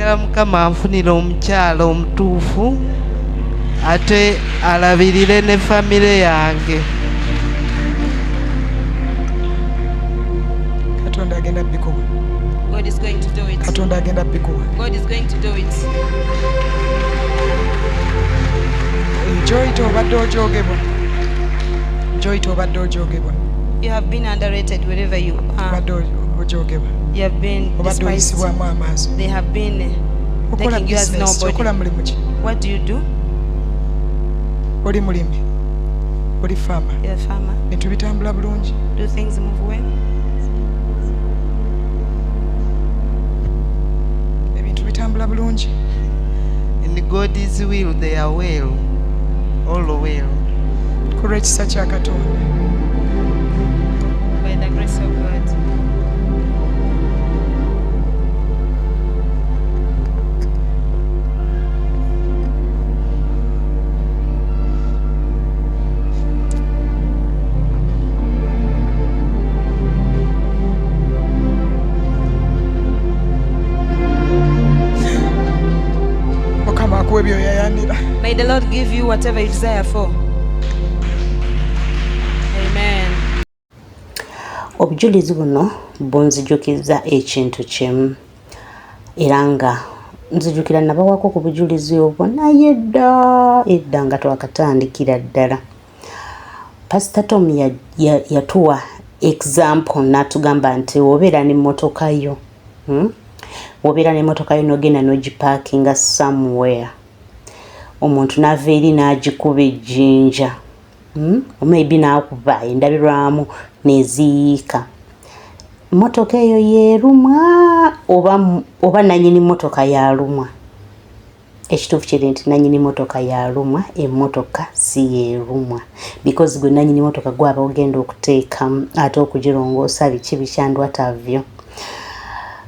njagala Mukama anfunira omukyala omutuufu ate alabirire ne famire yange. Katonda agenda bikuwa. God is going to do it. Katonda agenda bikuwa. God is going to do it. Enjoy it obadde ojogebwa. Enjoy it obadde ojogebwa. You have been underrated wherever you are. Obadde ojogebwa. You have been Obadde oyisibwamu amaaso. They have been taking you as nobody. Okola mulimu ki? What do you do? Oli mulimi. Oli farmer. You're a farmer. Bintu bitambula bulungi. Do things move well? Ebintu bitambula bulungi. In God's will they are well. All well. Kulwa ekisa kya Katonda. By the grace of God. Mukama akuwe byoyayanira. May the Lord give you whatever you desire for. Amen. Obujulizi buno bunzijukiza ekintu kimu era nga nzijukira nabawako ku bujulizi obwo naye edda nga twakatandikira ddala. Pastor Tom yatuwa example natugamba nti obeera n'emmotoka yo obeera n'emmotoka yo n'ogenda n'ogiparkinga somewhere, omuntu n'ava eri n'agikuba ejjinja, maybe n'akuba endabirwamu neziyiika, mmotoka eyo yeerumwa oba nannyini mmotoka yalumwa. Ekituufu kiri nti nannyini mmotoka yalumwa, emmotoka si yeerumwa because gwe nannyini mmotoka gwaba ogenda okuteekamu ate okugirongoosa biki bikyandwatavyo.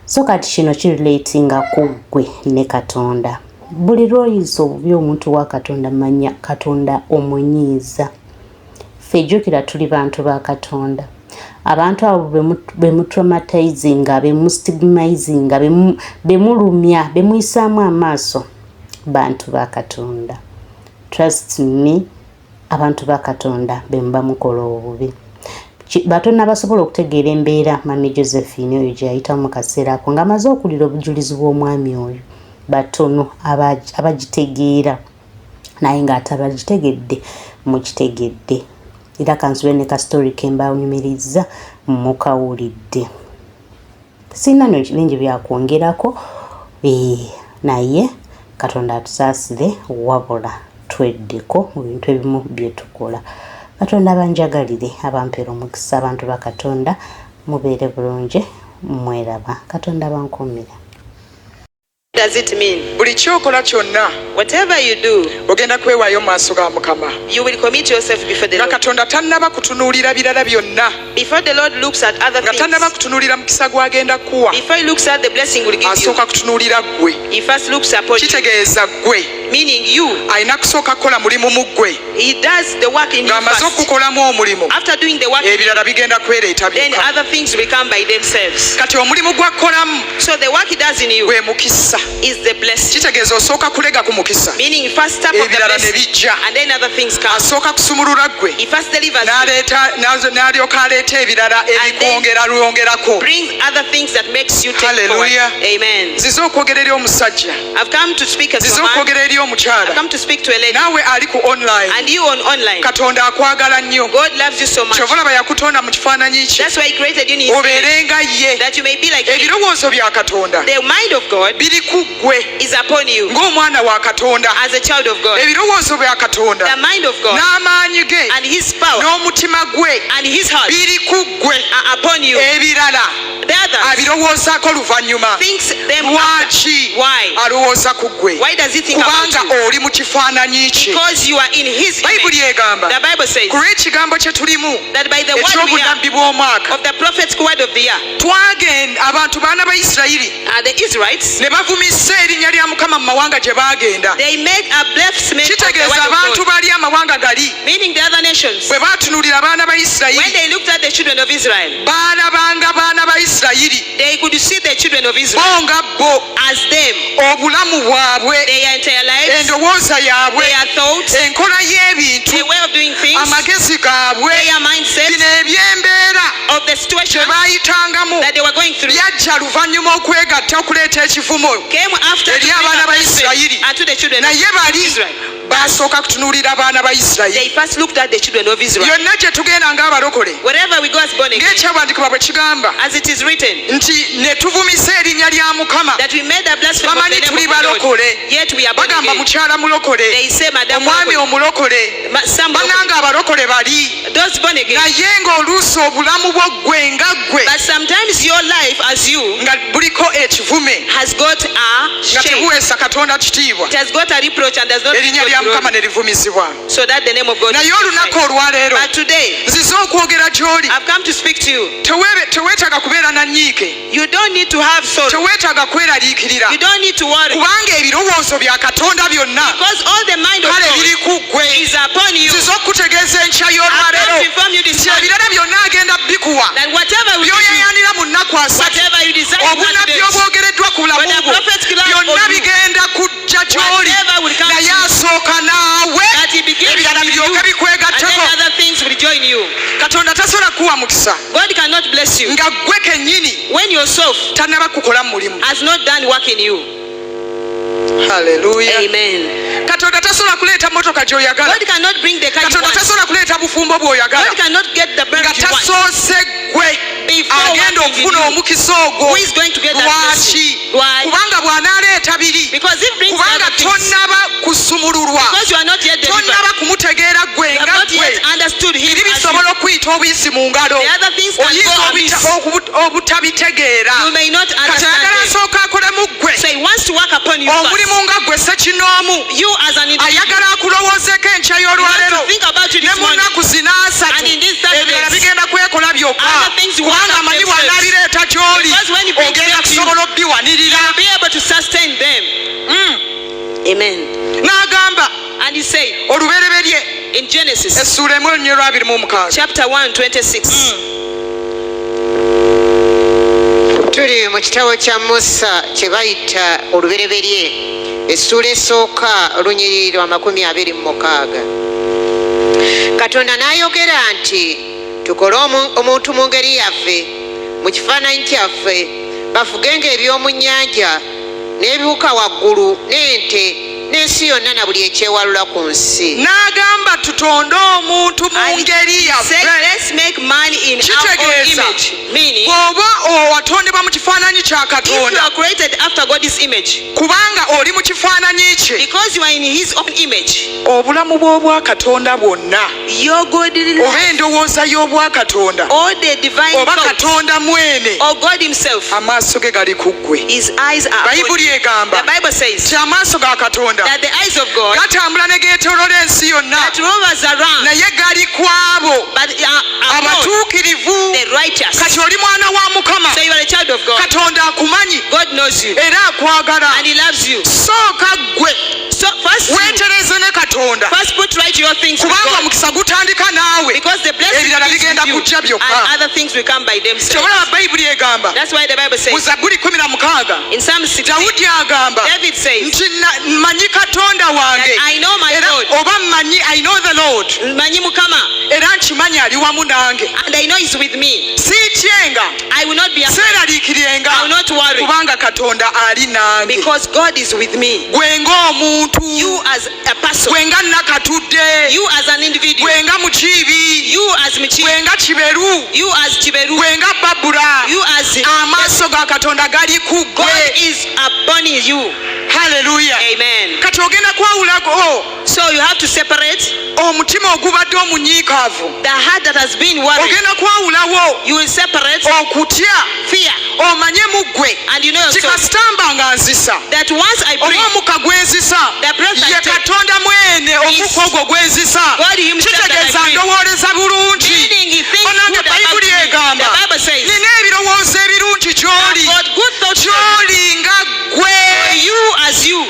So kati kino kirelatinga ku ggwe ne Katonda. Buli lw'oyisa obubi omuntu wa Katonda manya Katonda omunyiiza. Ffe jjukira tuli bantu ba Katonda. Abantu abo bemutramatizinga, bemustigmatizinga, bemulumya, bemuyisaamu amaaso, bantu ba Katonda. Trust me, abantu ba Katonda bemuba mukola obubi. Batonna basobola okutegeera embeera Mami Josephine oyo gye yayitamu mu kaseera ako ng'amaze okuwulira obujulizi bw'omwami oyo. Batono abagitegeera naye ng'ate abagitegedde mukitegedde. Era kansube ne kastori ke mbawunyumiriza mukawulidde. Sina no bingi byakwongerako naye Katonda atusaasire wabula tweddeko mu bintu ebimu bye tukola. Katonda banjagalire abampeera omukisa abantu ba Katonda mubeere bulungi mweraba. Katonda bankuumire. Does it mean? Buli kyokola kyonna Whatever you do, ogenda kwewaayo mu maaso ga Mukama. you will commit yourself before the Nga Lord. Katonda tannaba kutunuulira birala byonna. Before the Lord looks at other Nga things, tannaba kutunuulira mukisa gw'agenda kuwa. before he looks at the blessing will give you, Asooka kutunuulira ggwe. he first looks upon you, Kitegeeza ggwe. meaning you. Alina kusooka kukola mulimu mu ggwe. He does the work in you Ng'amaze first. okukolamu omulimu, After doing the work, ebirala bigenda kwereeta then byokka. other things will come by themselves. Kati omulimu gw'akolamu So the work he does in you gwe mukisa. is the blessing. Kitegeeza osooka kulega ku mukisa. Meaning first step of the Ebirala ne blessing, bijja. and then other things come. Asooka kusumulula ggwe. He first delivers you, N'alyoka aleeta ebirala ebikwongerako. brings other things that makes you take forward. Hallelujah. Amen. Nzize okwogera eri omusajja. I've come to speak as Nzize a man. okwogera eri I've omukyala. come to speak to a lady. Naawe ali ku online. And you on online. Katonda akwagala nnyo. God loves you so much. Kyova olaba yakutonda mu kifaananyi kye. That's why he created you in his image, Obeerenga ye. that you may be like him. Ebirowoozo bya Katonda The mind of God biri ku ggwe is upon you ng'omwana wa Katonda. as a child of God. Ebirowoozo bya Katonda The mind of God n'amaanyi ge and his power n'omutima gwe and his heart biri ku ggwe. are upon you. Ebirala The others abirowoozaako luvannyuma. thinks them after. Lwaki Why? alowooza ku ggwe? Why does he think about Kubanga you? oli mu kifaananyi kye. Because you are in his Bayibuli image. egamba The Bible says ku lw'ekigambo kye tulimu that by the word we are, eky'obunabbi bw'omwaka of the prophetic word of the year, twagenda abantu baana ba Isirayiri the Israelites, ne bavumisa erinnya lya Mukama mu mawanga gye baagenda. they made a blasphemy of the Kitegeeza word abantu of God, bali amawanga gali meaning the other nations. bwe baatunuulira abaana ba When Isirayiri they looked at the children of Israel, baalabanga baana ba Isirayiri they could see the children of Israel bo nga bo as them, obulamu bwabwe, their entire lives, endowooza yaabwe, their thoughts, enkola y'ebintu, their way of doing things, amagezi gaabwe, their mindset bino eby'embeera of the situation kye baayitangamu that they were going through byajja luvannyuma okwegatta okuleeta ekivumo came after eri abaana ba Isirayiri. and to the children of Naye bali Israel. basooka kutunuulira abaana ba They Isirayiri. first looked at the children of Israel. Yonna gye tugenda ng'abalokole, Wherever we go as born again, ng'ekyawandiikibwa bwe kigamba as it is written, nti ne tuvumisa erinnya lya Mukama. that we made a blasphemy of Bamanyi the tuli name of the Lord, balokole, yet we are born bagamba again. mukyala mulokole, They say, Madam omwami Mulokole, omulokole, some bannanga abalokole bali. those born again. Naye ng'oluusi obulamu bwo ggwe nga ggwe But sometimes your life as you nga buliko ekivume has got a nga shame. tebuweesa Katonda kitiibwa, It has got a reproach and does not erinnya give lya God Mukama glory, ne livumizibwa. so that the name of God is Naye olunaku glorified. olwaleero But today, nzize okwogera gy'oli, I've come to speak to you. teweetaaga kubeera na nnyiike, You don't need to have sorrow. teweetaaga kweraliikirira, You don't need to worry. kubanga ebirowoozo bya Katonda byonna Because all the mind of kale God biri ku ggwe. is upon you. Nzize okukutegeeza enkya I've y'olwaleero come to inform you this nti morning ebirala byonna agenda bikuwa that whatever we do, byoyeyanira mu nnaku asatu, whatever you desire in obunnabbi 30 days, obwogereddwa ku bulamu But the bwo prophet's class byonna on you, bigenda kujja gy'oli, whatever will come naye to you, asooka naawe that he begins ebirala with you, biryoke and bikwegattako. then other things will join you. Katonda tasobola kuwa mukisa God cannot bless you nga ggwe kennyini when yourself tannaba kukola mu mulimu. has not done work in you. Haleluya. Amen. Katonda tasobola kuleeta motoka gy'oyagala, God cannot bring the kind you Katonda want. tasobola kuleeta bufumbo bw'oyagala God cannot get the nga marriage you want tasoose ggwe before agenda working in okufuna you. omukisa ogwo. Who is going to get that blessing? Lwaki? Why? Kubanga bw'anaaleeta biri, Because if brings kubanga other things, tonnaba kusumululwa, because you are not yet delivered, tonnaba kumutegeera ggwe you have nga not ggwe, yet understood him biri as you. bisobola okuyita obuyisi mu ngalo, The other things can oyinza go amiss. obutabitegeera. You may not Kati ayagala understand him. asooka akole mu ggwe So he wants to work upon you omulimu first. nga ggwe ssekinoomu, You as an individual, ayagala akulowoozeeko enkya you have y'olwaleero to think about you ne this mu morning. nnaku zinaasatu And in these 30 ebirala days, bigenda kwekola byokka, other things will kubanga work amanyi themselves. bw'anaabireeta gy'oli Because when he brings ogenda them to you, kusobola obbiwanirira. You'll be able to sustain them. Amen. N'agamba And he said olubereberye in Genesis essuula emu nnyo lwabiri mu mukaaga. chapter 1:26. Tuli mu kitabo kya Musa kye bayita olubereberye, essuula esooka olunyiriri lwa 26. Katonda n'ayogera nti tukole omuntu mu ngeri yaffe, mu kifaananyi kyaffe, bafugenga eby'omu nnyanja n'ebiwuka waggulu n'ente n'ensi yonna na buli ekyewalula ku nsi. N'agamba tutonde omuntu mu ngeri Say, yaffe. let's make man in our own Kitegeeza image. Meaning, bw'oba watondebwa mu kifaananyi kya if you Katonda, are created after God's image, kubanga oli mu kifaananyi kye, because you are in his own image, obulamu bw'obwa Katonda bwonna your godly oba life, endowooza y'obwa Katonda all the divine oba thoughts, Katonda mwene, or God himself, amaaso ge gali ku ggwe. his eyes are upon you. Bayibuli egamba The Bible says ti amaaso ga Katonda that the eyes of God gatambula ne geetoolola ensi yonna, that rovers around, naye gali ku abo but are upon abatuukirivu. the righteous. Kati oli mwana wa Mukama, So you are a child of God. Katonda akumanyi God knows you era akwagala. and he loves you. Sooka ggwe So first, weetereze ne Katonda, put right your things with kubanga God, omukisa gutandika naawe, because the blessing ebirala is bigenda with you kujja and byokka. other things will come by themselves. Kyobalaba Bayibuli egamba That's why the Bible mu says Zabbuli 16 in Psalm 16, Dawudi agamba David says nti mmanyi Katonda that wange I know my era Lord, oba mmanyi I know the Lord Manyi Mukama, era nkimanyi ali wamu nange, and I know he's with me. siityenga I will not be afraid. seeraliikirirenga I will not worry, kubanga Katonda ali nange. because God is with me. Gwe ng'omuntu, You as a person, gwe nga nakatudde, you as an individual, gwe nga mukiibi, you as Michi, gwe nga kiberu, you as Chiberu, gwe nga babula, you as amaaso ga Katonda gali ku God ggwe. is upon you. Haleluya. Amen. Kati ogenda kwawulago So you have to separate omutima ogubadde omunyiikaavu, the heart that has been worried. ogenda kwawulawo You will separate okutya, fear, omanye mu ggwe and you know yourself kikasitamba nga nzisa that once I oba breathe, omukka gwenzisa the breath I ye take Katonda mwene omukka ogwo gwenzisa. God himself that Kitegeeza I breathe. ndowoleza bulungi. Meaning he thinks Onange good about Bayibuli me. egamba The Bible says, nina ebirowoozo ebirungi I've gy'oli, got good thoughts for gy'oli nga ggwe. you as you.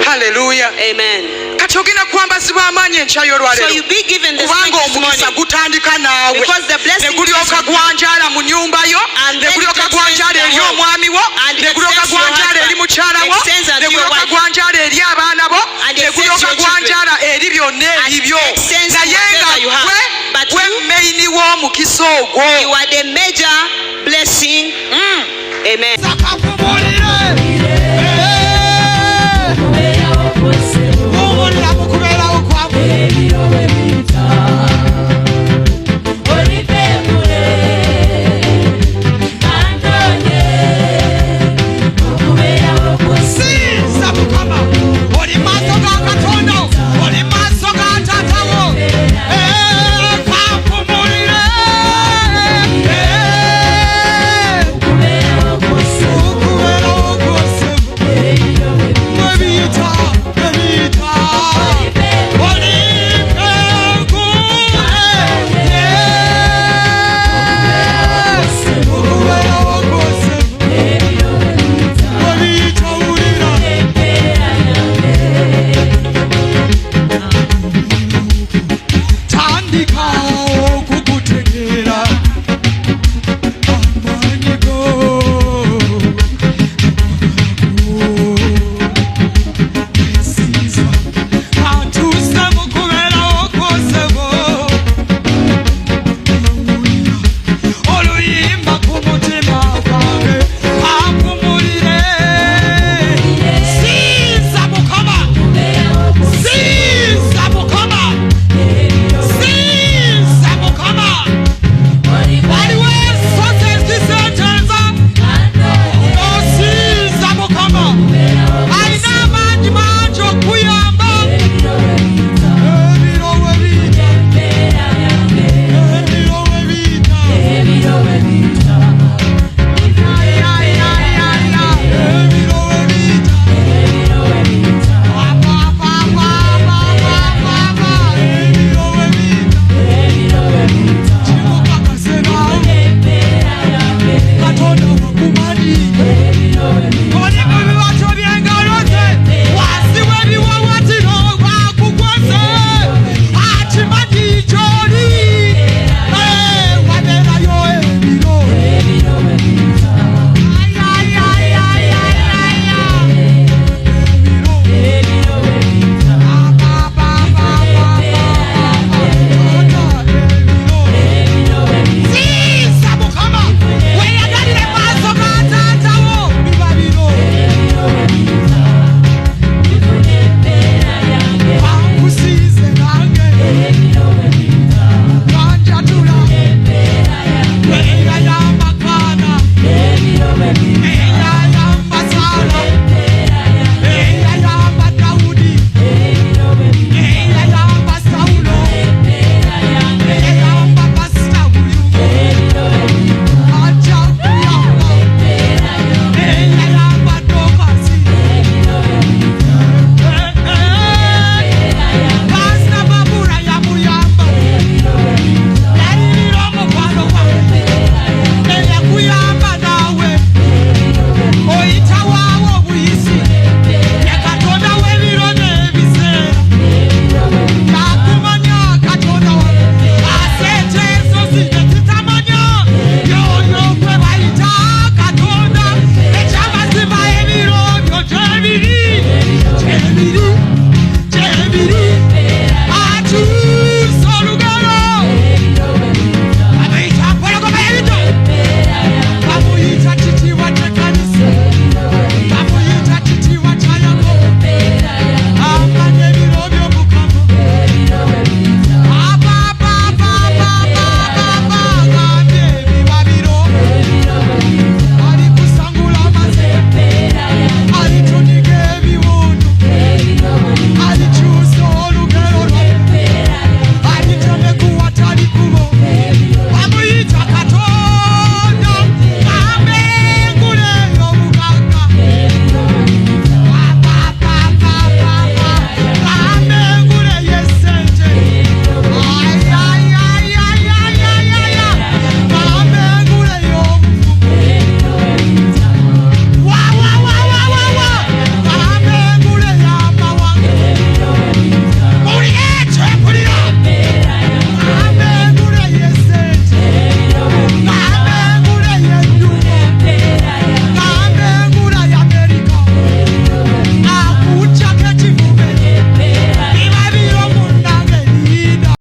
Haleluya. Amen. Kati ogenda kwambazibwa amaanyi enkya So y'olwaleero, you be given the kubanga strength this omukisa morning, gutandika naawe, because the ne blessing gulyoka is with you. gwanjaala mu nnyumba yo, And ne then gulyoka it takes place gwanjaala in eri the home. omwami wo, bibyo sense naye whatever you have, nga but gwe meyini w'omukisa ogwo. you are the major blessing. Amen.